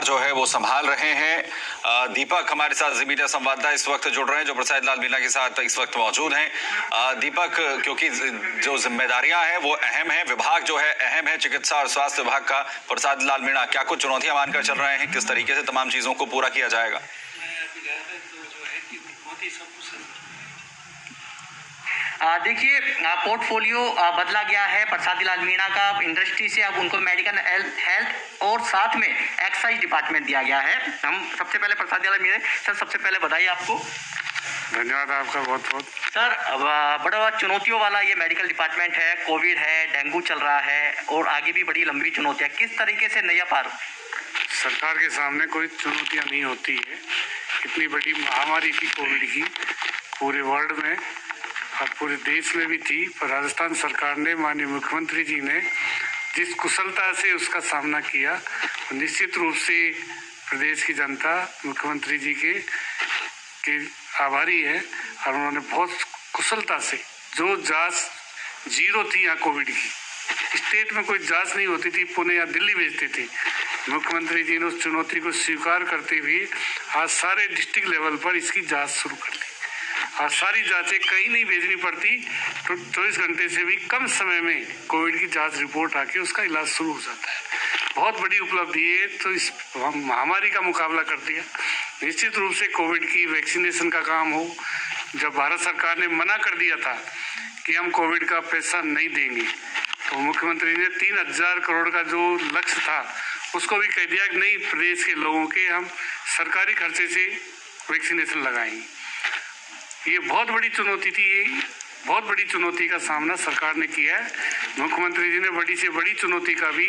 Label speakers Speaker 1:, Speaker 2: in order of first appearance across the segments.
Speaker 1: कार्यभार जो है वो संभाल रहे हैं। दीपक हमारे साथ जी मीडिया संवाददाता इस वक्त जुड़ रहे हैं, जो प्रसाद लाल मीणा के साथ इस वक्त मौजूद हैं। दीपक, क्योंकि जो जिम्मेदारियां हैं वो अहम है, विभाग जो है अहम है, चिकित्सा और स्वास्थ्य विभाग का, प्रसाद लाल मीणा क्या कुछ चुनौतियां मानकर चल रहे हैं, किस तरीके से तमाम चीजों को पूरा किया जाएगा?
Speaker 2: देखिए, पोर्टफोलियो बदला गया है प्रसाद लाल मीणा का। इंडस्ट्री से अब उनको मेडिकल हेल्थ और साथ में एक्साइज डिपार्टमेंट दिया गया है। हम सबसे पहले प्रसाद लाल मीणा सर, सबसे पहले बधाई आपको।
Speaker 3: धन्यवाद आपका बहुत बहुत।
Speaker 2: सर, बड़ा चुनौतियों वाला ये मेडिकल डिपार्टमेंट है, कोविड है, डेंगू चल रहा है और आगे भी बड़ी लंबी चुनौतियाँ, किस तरीके से नैया पार?
Speaker 3: सरकार के सामने कोई चुनौतियां नहीं होती है। इतनी बड़ी महामारी थी कोविड की, पूरे वर्ल्ड में और पूरे देश में भी थी, पर राजस्थान सरकार ने, माननीय मुख्यमंत्री जी ने जिस कुशलता से उसका सामना किया, निश्चित रूप से प्रदेश की जनता मुख्यमंत्री जी के आभारी है। और उन्होंने बहुत कुशलता से, जो जांच जीरो थी यहाँ कोविड की, स्टेट में कोई जांच नहीं होती थी, पुणे या दिल्ली भेजते थे, मुख्यमंत्री जी ने उस चुनौती को स्वीकार करते हुए आज सारे डिस्ट्रिक्ट लेवल पर इसकी जांच शुरू कर ली। और सारी जांचें कहीं नहीं भेजनी पड़ती, तो 24 घंटे से भी कम समय में कोविड की जांच रिपोर्ट आके उसका इलाज शुरू हो जाता है। बहुत बड़ी उपलब्धि है। तो इस महामारी का मुकाबला कर दिया। निश्चित रूप से कोविड की वैक्सीनेशन का काम हो, जब भारत सरकार ने मना कर दिया था कि हम कोविड का पैसा नहीं देंगे, तो मुख्यमंत्री ने 3000 करोड़ का जो लक्ष्य था उसको भी कह दिया कि नहीं, प्रदेश के लोगों के हम सरकारी खर्चे से वैक्सीनेशन लगाएंगे। ये बहुत बड़ी चुनौती थी। ये बहुत बड़ी चुनौती का सामना सरकार ने किया है। मुख्यमंत्री जी ने बड़ी से बड़ी चुनौती का भी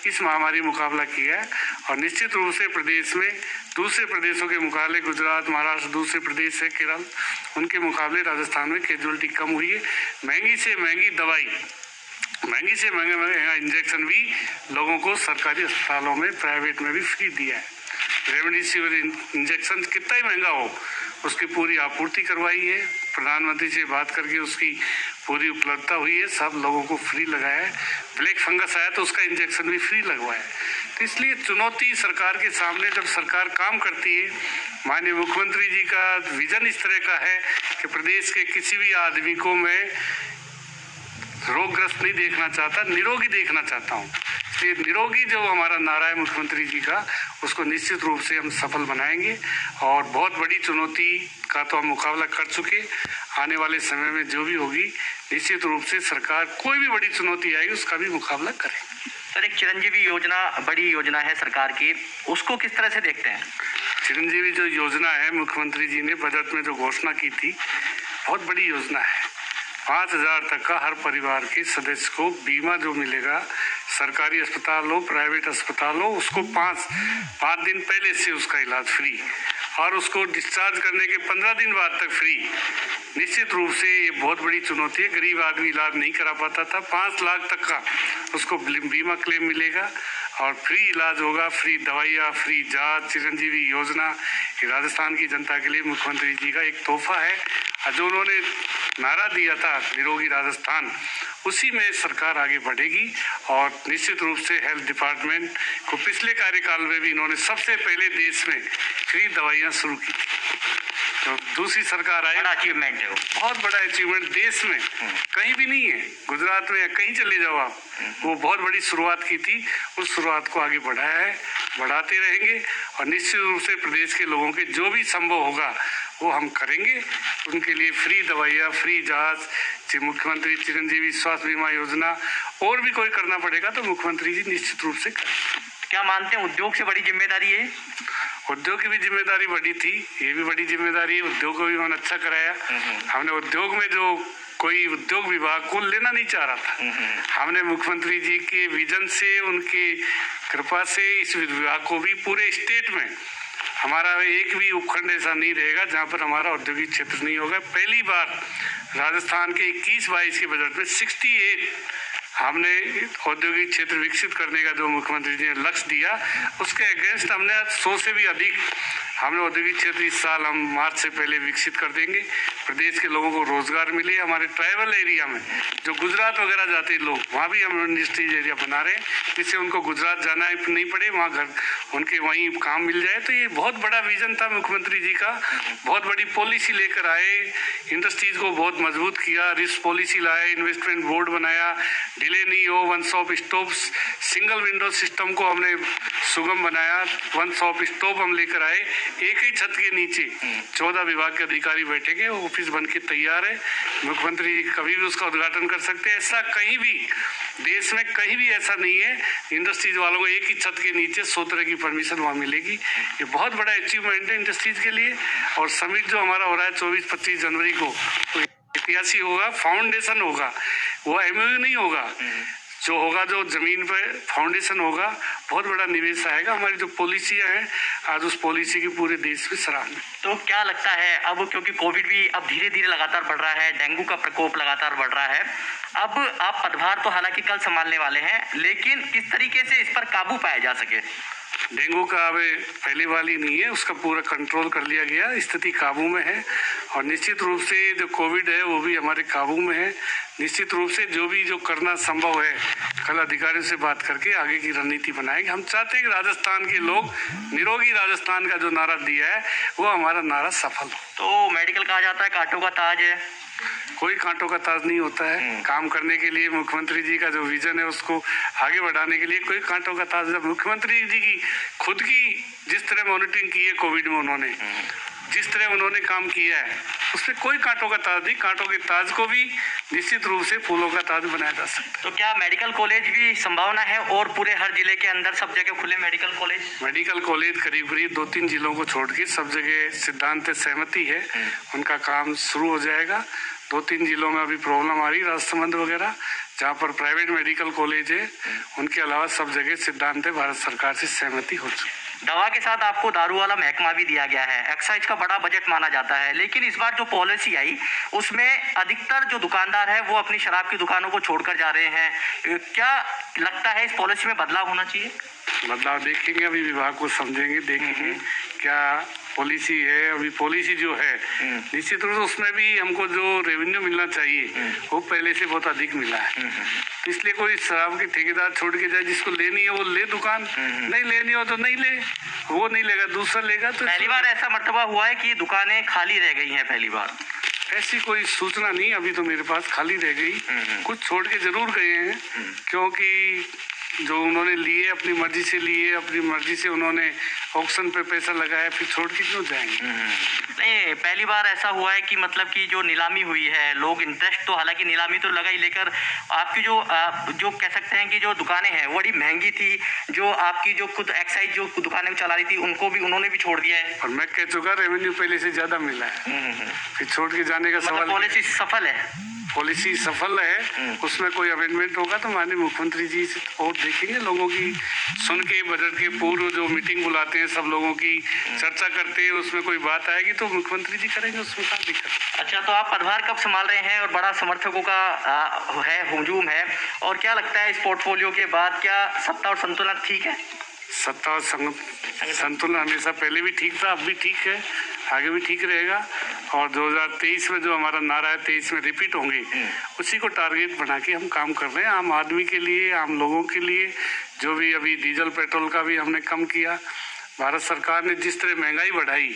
Speaker 3: इस महामारी मुकाबला किया है। और निश्चित रूप से प्रदेश में दूसरे प्रदेशों के मुकाबले, गुजरात, महाराष्ट्र, दूसरे प्रदेश है, केरल, उनके मुकाबले राजस्थान में कैजुअलिटी कम हुई है। महंगी से महंगी दवाई, महंगी से महंगे इंजेक्शन भी लोगों को सरकारी अस्पतालों में, प्राइवेट में भी फ्री दिया है। रेमडेसिविर इंजेक्शन कितना ही महंगा हो, उसकी पूरी आपूर्ति करवाई है। प्रधानमंत्री से बात करके उसकी पूरी उपलब्धता हुई है, सब लोगों को फ्री लगाया है। ब्लैक फंगस आया तो उसका इंजेक्शन भी फ्री लगवाया है। तो इसलिए चुनौती सरकार के सामने, जब सरकार काम करती है, माननीय मुख्यमंत्री जी का विजन इस तरह का है कि प्रदेश के किसी भी आदमी को मैं रोगग्रस्त नहीं देखना चाहता, निरोगी देखना चाहता हूँ। इसलिए निरोगी जो हमारा नारा है मुख्यमंत्री जी का, उसको निश्चित रूप से हम सफल बनाएंगे। और बहुत बड़ी चुनौती का तो हम मुकाबला कर चुके। आने वाले समय में जो भी होगी, निश्चित रूप से सरकार कोई भी बड़ी चुनौती आएगी उसका भी मुकाबला करेगी।
Speaker 2: सर, एक चिरंजीवी योजना बड़ी योजना है सरकार की, उसको किस तरह से देखते हैं?
Speaker 3: चिरंजीवी जो योजना है, मुख्यमंत्री जी ने बजट में जो घोषणा की थी, बहुत बड़ी योजना है। 5000 तक का हर परिवार के सदस्य को बीमा जो मिलेगा, सरकारी अस्पताल हो, प्राइवेट अस्पताल हो, उसको 5 दिन पहले से उसका इलाज फ्री, और उसको डिस्चार्ज करने के 15 दिन बाद तक फ्री। निश्चित रूप से ये बहुत बड़ी चुनौती है। गरीब आदमी इलाज नहीं करा पाता था, 5 लाख तक का उसको बीमा क्लेम मिलेगा और फ्री इलाज होगा, फ्री दवाइयाँ, फ्री जांच। चिरंजीवी योजना ये राजस्थान की जनता के लिए मुख्यमंत्री जी का एक तोहफा है। जो उन्होंने नारा दिया था निरोगी राजस्थान, उसी में सरकार आगे बढ़ेगी। और निश्चित रूप से हेल्थ डिपार्टमेंट को पिछले कार्यकाल में भी इन्होंने सबसे पहले देश में फ्री दवाइयाँ शुरू की थी। तो दूसरी सरकार आई,
Speaker 2: बड़ा अचीवमेंट है वो,
Speaker 3: बहुत बड़ा अचीवमेंट देश में कहीं भी नहीं है। गुजरात में कहीं चले जाओ आप, वो बहुत बड़ी शुरुआत की थी। उस शुरुआत को आगे बढ़ाया है, बढ़ाते रहेंगे। और निश्चित रूप से प्रदेश के लोगों के जो भी संभव होगा वो हम करेंगे। उनके लिए फ्री दवाइयाँ, फ्री जांच, मुख्यमंत्री चिरंजीवी स्वास्थ्य बीमा योजना, और भी कोई करना पड़ेगा तो मुख्यमंत्री जी निश्चित रूप से करेंगे।
Speaker 2: क्या मानते हैं उद्योग से बड़ी जिम्मेदारी है?
Speaker 3: उद्योग की भी जिम्मेदारी बड़ी थी, ये भी बड़ी जिम्मेदारी है। उद्योग को भी उन्होंने अच्छा कराया। हमने उद्योग में जो कोई उद्योग विभाग को लेना नहीं चाह रहा था, हमने मुख्यमंत्री जी के विजन से, उनकी कृपा से इस विभाग को भी पूरे स्टेट में, हमारा एक भी उपखंड ऐसा नहीं रहेगा जहाँ पर हमारा औद्योगिक क्षेत्र नहीं होगा। पहली बार राजस्थान के 21-22 के बजट में 68 हमने औद्योगिक क्षेत्र विकसित करने का जो मुख्यमंत्री जी ने लक्ष्य दिया, उसके अगेंस्ट हमने 100 से भी अधिक हमने औद्योगिक क्षेत्र इस साल हम मार्च से पहले विकसित कर देंगे। प्रदेश के लोगों को रोजगार मिले। हमारे ट्राइबल एरिया में जो गुजरात वगैरह जाते लोग, वहाँ भी हम इंडस्ट्रीज एरिया बना रहे हैं। जिससे उनको गुजरात जाना नहीं पड़े, वहाँ घर उनके वहीं काम मिल जाए। तो ये बहुत बड़ा विजन था मुख्यमंत्री जी का, बहुत बड़ी पॉलिसी लेकर आए, इंडस्ट्रीज को बहुत मजबूत किया, रिस्क पॉलिसी लाए, इन्वेस्टमेंट बोर्ड बनाया, डिले नहीं हो, one stop stop single window system को हमने सुगम बनाया, वन स्टॉप स्टॉप हम लेकर आए, एक ही छत के नीचे 14 विभाग के अधिकारी बैठेंगे, ऑफिस बन के तैयार है, मुख्यमंत्री जी कभी भी उसका उद्घाटन कर सकते हैं। ऐसा कहीं भी देश में कहीं भी ऐसा नहीं है, इंडस्ट्रीज वालों को एक ही छत के नीचे 100 तरह की परमिशन वहाँ मिलेगी। ये बहुत बड़ा अचीवमेंट है इंडस्ट्रीज के लिए। और समिट जो हमारा हो रहा है 24-25 जनवरी को, तो ऐतिहासिक होगा, फाउंडेशन होगा, वो एमओयू नहीं होगा, जो होगा जो जमीन पे फाउंडेशन होगा, बहुत बड़ा निवेश आएगा। हमारी जो पॉलिसियां हैं आज उस पॉलिसी की पूरे देश में सराहना।
Speaker 2: तो क्या लगता है अब, क्योंकि कोविड भी अब धीरे धीरे लगातार बढ़ रहा है, डेंगू का प्रकोप लगातार बढ़ रहा है, अब आप पदभार तो हालांकि कल संभालने वाले हैं, लेकिन किस तरीके से इस पर काबू पाया जा सके?
Speaker 3: डेंगू का अब पहले वाली नहीं है, उसका पूरा कंट्रोल कर लिया गया, स्थिति काबू में है। और निश्चित रूप से जो कोविड है वो भी हमारे काबू में है। निश्चित रूप से जो करना संभव है, कल अधिकारियों से बात करके आगे की रणनीति बनाएंगे। हम चाहते हैं कि राजस्थान के लोग, निरोगी राजस्थान का जो नारा दिया है वो हमारा नारा सफल हो।
Speaker 2: तो मेडिकल कहा जाता है कांटों का ताज है,
Speaker 3: कोई कांटों का ताज नहीं होता है। काम करने के लिए मुख्यमंत्री जी का जो विजन है उसको आगे बढ़ाने के लिए कोई कांटों का ताज, जब मुख्यमंत्री जी की खुद की जिस तरह मॉनिटरिंग की है कोविड में, उन्होंने जिस तरह उन्होंने काम किया है उसमें कोई कांटों का ताज नहीं। कांटों के ताज को भी निश्चित रूप से फूलों का ताज बनाया जा सकता है।
Speaker 2: तो क्या मेडिकल कॉलेज भी संभावना है, और पूरे हर जिले के अंदर सब जगह खुले मेडिकल कॉलेज?
Speaker 3: मेडिकल कॉलेज करीब 2-3 जिलों को छोड़ के सब जगह सिद्धांत सहमति है, उनका काम शुरू हो जाएगा। 2-3 जिलों में अभी प्रॉब्लम आ रही, राजसमंद वगैरह, जहाँ पर प्राइवेट मेडिकल कॉलेज है, उनके अलावा सब जगह सिद्धांत है, भारत सरकार से सहमति हो चुकी।
Speaker 2: दवा के साथ आपको दारू वाला महकमा भी दिया गया है, एक्साइज का बड़ा बजट माना जाता है, लेकिन इस बार जो पॉलिसी आई उसमें अधिकतर जो दुकानदार है वो अपनी शराब की दुकानों को छोड़कर जा रहे हैं। क्या लगता है इस पॉलिसी में बदलाव होना चाहिए?
Speaker 3: बदलाव देखेंगे, अभी विभाग को समझेंगे, देखेंगे क्या पॉलिसी है। अभी पॉलिसी जो है निश्चित रूप से उसमें भी हमको जो रेवेन्यू मिलना चाहिए वो पहले से बहुत अधिक मिला है। इसलिए कोई शराब के ठेकेदार छोड़ के जाए, जिसको लेनी है वो ले दुकान, नहीं लेनी हो तो नहीं ले, वो नहीं लेगा दूसरा लेगा। तो
Speaker 2: पहली बार ऐसा मर्तबा हुआ है कि दुकानें खाली रह गई हैं, पहली बार।
Speaker 3: ऐसी कोई सूचना नहीं अभी तो मेरे पास खाली रह गई, कुछ छोड़ के जरूर गए हैं, क्योंकि जो उन्होंने लिए अपनी मर्जी से लिए, अपनी मर्जी से उन्होंने ऑक्शन पे पैसा लगाया, फिर छोड़ के क्यों जाएंगे?
Speaker 2: नहीं, पहली बार ऐसा हुआ है कि मतलब कि जो नीलामी हुई है, लोग इंटरेस्ट तो, हालांकि नीलामी तो लगा ही, लेकर आपकी जो कह सकते हैं कि जो दुकानें हैं बड़ी महंगी थी, जो आपकी जो खुद एक्साइज जो दुकानें चला रही थी उनको भी उन्होंने भी छोड़ दिया है।
Speaker 3: और मैं कह चुका रेवेन्यू पहले से ज्यादा मिला है, फिर छोड़ के जाने का सवाल।
Speaker 2: पॉलिसी सफल है,
Speaker 3: पॉलिसी सफल है, उसमें कोई अमेंडमेंट होगा तो माननीय मुख्यमंत्री जी से और देखेंगे, लोगों की सुन के, बजट के पूर्व जो मीटिंग बुलाते हैं, सब लोगों की चर्चा करते हैं, उसमें कोई बात आएगी तो मुख्यमंत्री जी करेंगे, उसमें क्या दिक्कत।
Speaker 2: अच्छा, तो आप पदभार कब संभाल रहे हैं, और बड़ा समर्थकों का है हुजूम है, और क्या लगता है इस पोर्टफोलियो के बाद क्या सत्ता और संतुलन ठीक है?
Speaker 3: सत्ता और संतुलन हमेशा पहले भी ठीक था, अब भी ठीक है, आगे भी ठीक रहेगा। और 2023 में जो हमारा नारा है 23 में रिपीट होंगे, उसी को टारगेट बना के हम काम कर रहे हैं, आम आदमी के लिए, आम लोगों के लिए। जो भी अभी डीजल पेट्रोल का भी हमने कम किया, भारत सरकार ने जिस तरह महंगाई बढ़ाई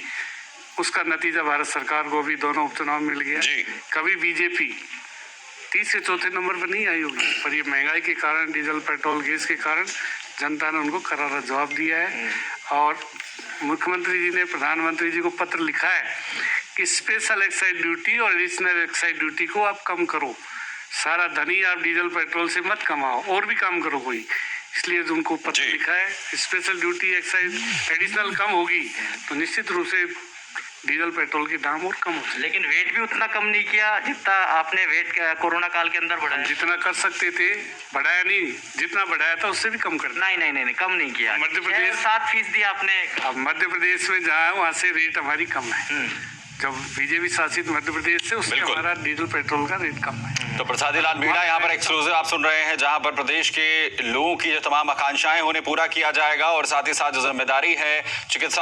Speaker 3: उसका नतीजा भारत सरकार को भी दोनों उपचुनाव मिल गया। कभी बीजेपी 3 से 4थे नंबर पर नहीं आई होगी, पर ये महंगाई के कारण, डीजल पेट्रोल गैस के कारण जनता ने उनको करारा जवाब दिया है। और मुख्यमंत्री जी ने प्रधानमंत्री जी को पत्र लिखा है कि स्पेशल एक्साइज ड्यूटी और एडिशनल एक्साइज ड्यूटी को आप कम करो, सारा धनी आप डीजल पेट्रोल से मत कमाओ, और भी काम करो कोई। इसलिए उनको पत्र लिखा है, स्पेशल ड्यूटी एक्साइज एडिशनल कम होगी तो निश्चित रूप से डीजल पेट्रोल के दाम और कम होते।
Speaker 2: लेकिन वेट भी उतना कम नहीं किया जितना आपने वेट कोरोना काल के अंदर बढ़ाया।
Speaker 3: जितना कर सकते थे बढ़ाया नहीं, जितना बढ़ाया था उससे भी कम कर।
Speaker 2: नहीं, कम नहीं किया।
Speaker 3: मध्य प्रदेश
Speaker 2: 7% आपने।
Speaker 3: अब मध्य प्रदेश में जहाँ है वहाँ से रेट हमारी कम है, जब बीजेपी शासित मध्य प्रदेश से उसमें हमारा डीजल पेट्रोल का रेट कम है।
Speaker 1: तो प्रसादी लाल मीणा यहाँ पर एक्सक्लूसिव आप सुन रहे हैं, जहाँ पर प्रदेश के लोगों की जो तमाम आकांक्षाएं उन्हें पूरा किया जाएगा, और साथ ही साथ जो जिम्मेदारी है चिकित्सा